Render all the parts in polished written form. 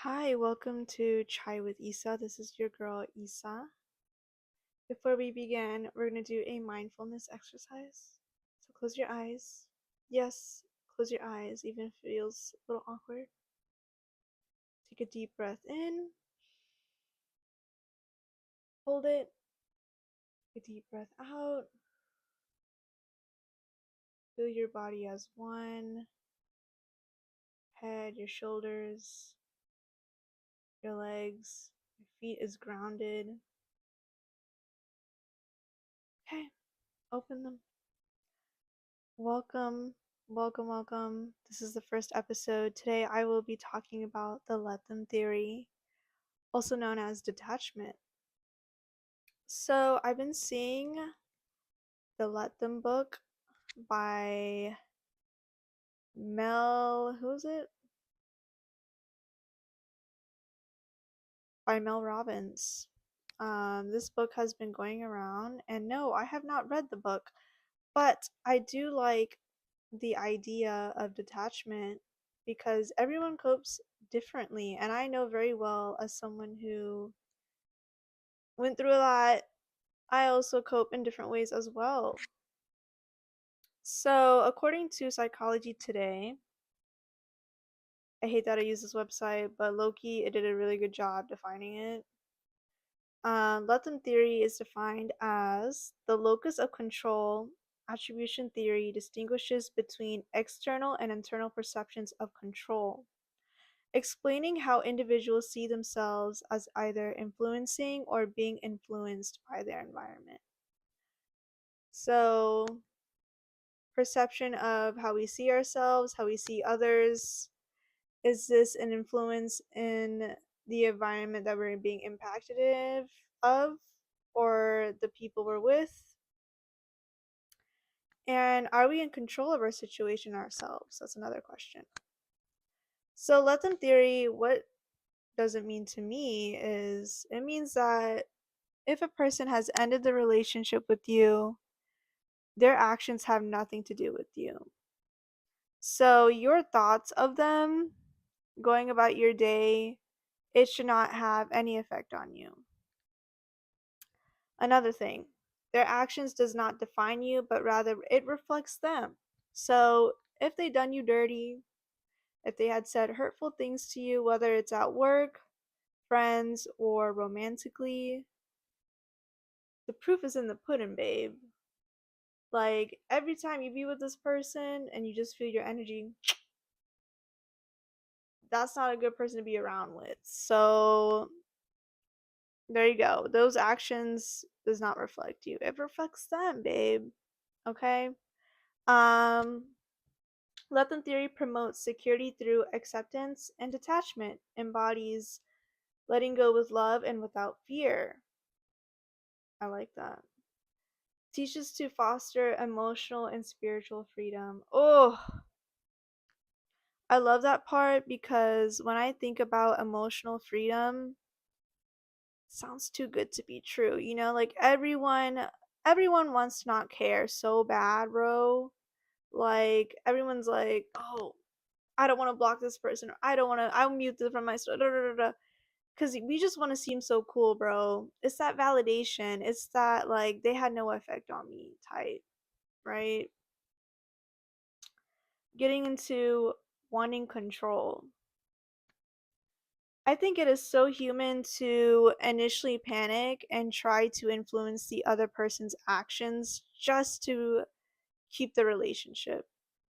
Hi, welcome to Chai with Isa. This is your girl Isa. Before we begin, we're going to do a mindfulness exercise. So close your eyes. Yes, close your eyes, even if it feels a little awkward. Take a deep breath in, hold it, take a deep breath out. Feel your body as one. Head, your shoulders, your legs, your feet is grounded. Okay, open them. Welcome, welcome. This is the first episode. Today I will be talking about the let them theory, also known as detachment. So I've been seeing the Let Them book by who is it? By Mel Robbins. This book has been going around, and no, I have not read the book, but I do like the idea of detachment because everyone copes differently. And I know very well, as someone who went through a lot, I also cope in different ways as well. So, according to Psychology Today, I hate that I use this website, but Loki, it did a really good job defining it. Let them theory is defined as the locus of control. Attribution theory distinguishes between external and internal perceptions of control, explaining how individuals see themselves as either influencing or being influenced by their environment. So, perception of how we see ourselves, how we see others, is this an influence in the environment that we're being impacted of, or the people we're with? And are we in control of our situation ourselves? That's another question. So, let them theory, what does it mean to me is it means that if a person has ended the relationship with you, their actions have nothing to do with you. So your thoughts of them going about your day, it should not have any effect on you. Another thing, their actions does not define you, but rather it reflects them. So if they done you dirty, if they had said hurtful things to you, whether it's at work, friends, or romantically, the proof is in the pudding, babe. Like, every time you be with this person and you just feel your energy, that's not a good person to be around with. So, there you go. Those actions does not reflect you. It reflects them, babe. Okay? Um, Let them theory promotes security through acceptance and detachment, embodies letting go with love and without fear. I like that. Teaches to foster emotional and spiritual freedom. Oh, I love that part because when I think about emotional freedom, it sounds too good to be true. You know, like everyone wants to not care so bad, bro. Like everyone's like, "Oh, I don't want to block this person or I don't want to I'll mute them from my stuff." Cuz we just want to seem so cool, bro. It's that validation. It's that like they had no effect on me type, right? Getting into wanting control. I think it is so human to initially panic and try to influence the other person's actions just to keep the relationship,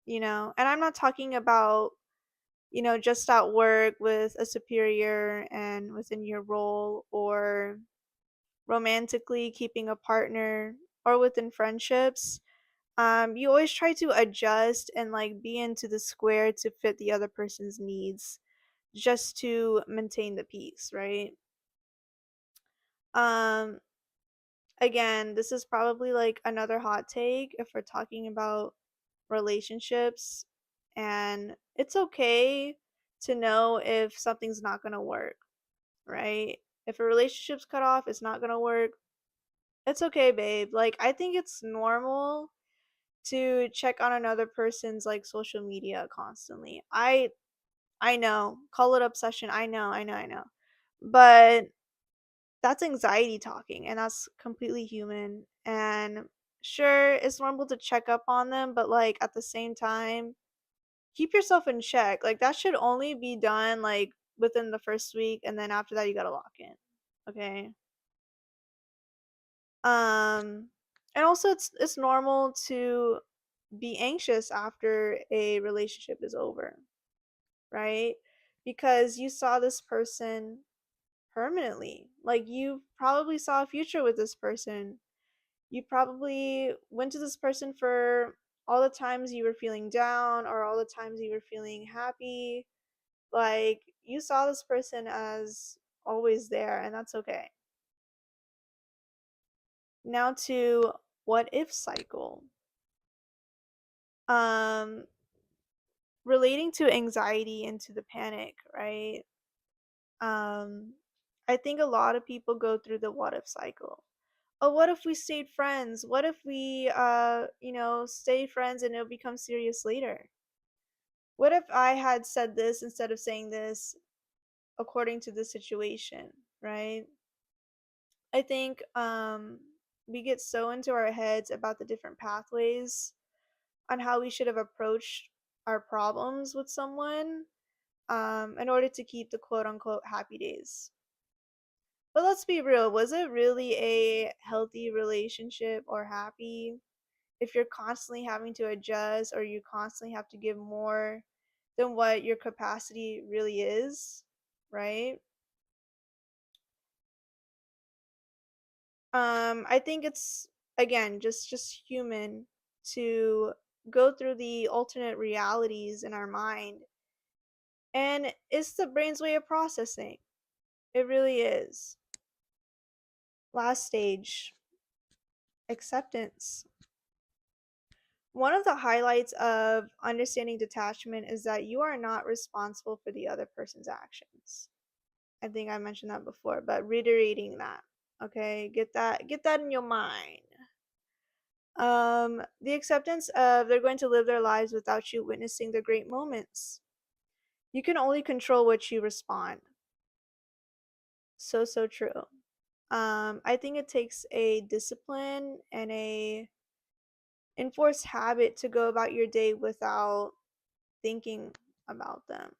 you know? And I'm not talking about, just at work with a superior and within your role, or romantically keeping a partner, or within friendships. You always try to adjust and like be into the square to fit the other person's needs just to maintain the peace, right? Um, Again, this is probably like another hot take if we're talking about relationships, and it's okay to know if something's not gonna work, right? If a relationship's cut off, it's not gonna work. It's okay, babe. Like, I think it's normal to check on another person's like social media constantly. I I know. Call it obsession. I know. But that's anxiety talking, and that's completely human. And sure, it's normal to check up on them, but like at the same time, keep yourself in check. Like that should only be done like within the first week, and then after that you gotta lock in. Okay. Um and also it's normal to be anxious after a relationship is over, right? Because you saw this person permanently. Like you probably saw a future with this person. You probably went to this person for all the times you were feeling down or all the times you were feeling happy. Like you saw this person as always there, and that's okay. Now to what if cycle. Um Relating to anxiety and to the panic, right? Um I think a lot of people go through the what if cycle. Oh, what if we stayed friends? What if we stay friends and it'll become serious later? What if I had said this instead of saying this according to the situation, right? I think we get so into our heads about the different pathways on how we should have approached our problems with someone in order to keep the quote unquote happy days. But let's be real, was it really a healthy relationship or happy if you're constantly having to adjust or you constantly have to give more than what your capacity really is, right? I think it's again just human to go through the alternate realities in our mind, and it's the brain's way of processing. It really is. Last stage, acceptance. One of the highlights of understanding detachment is that you are not responsible for the other person's actions. I think I mentioned that before, but reiterating that. Okay, get that in your mind. The acceptance of they're going to live their lives without you witnessing the great moments. You can only control what you respond. So true. I think it takes a discipline and a enforced habit to go about your day without thinking about them,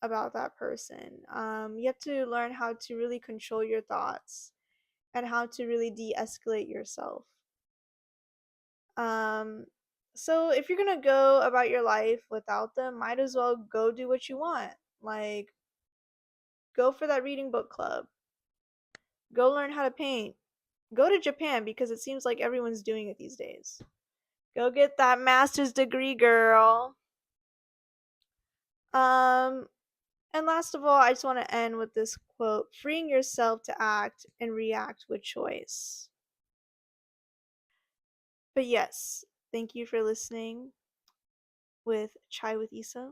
about that person. You have to learn how to really control your thoughts and how to really de-escalate yourself. Um, so if you're gonna go about your life without them, might as well go do what you want. Like, go for that reading book club. Go learn how to paint. Go to Japan because it seems like everyone's doing it these days. Go get that master's degree, girl. Um, and last of all, I just want to end with this quote: freeing yourself to act and react with choice. But yes, thank you for listening with Chai with Isa.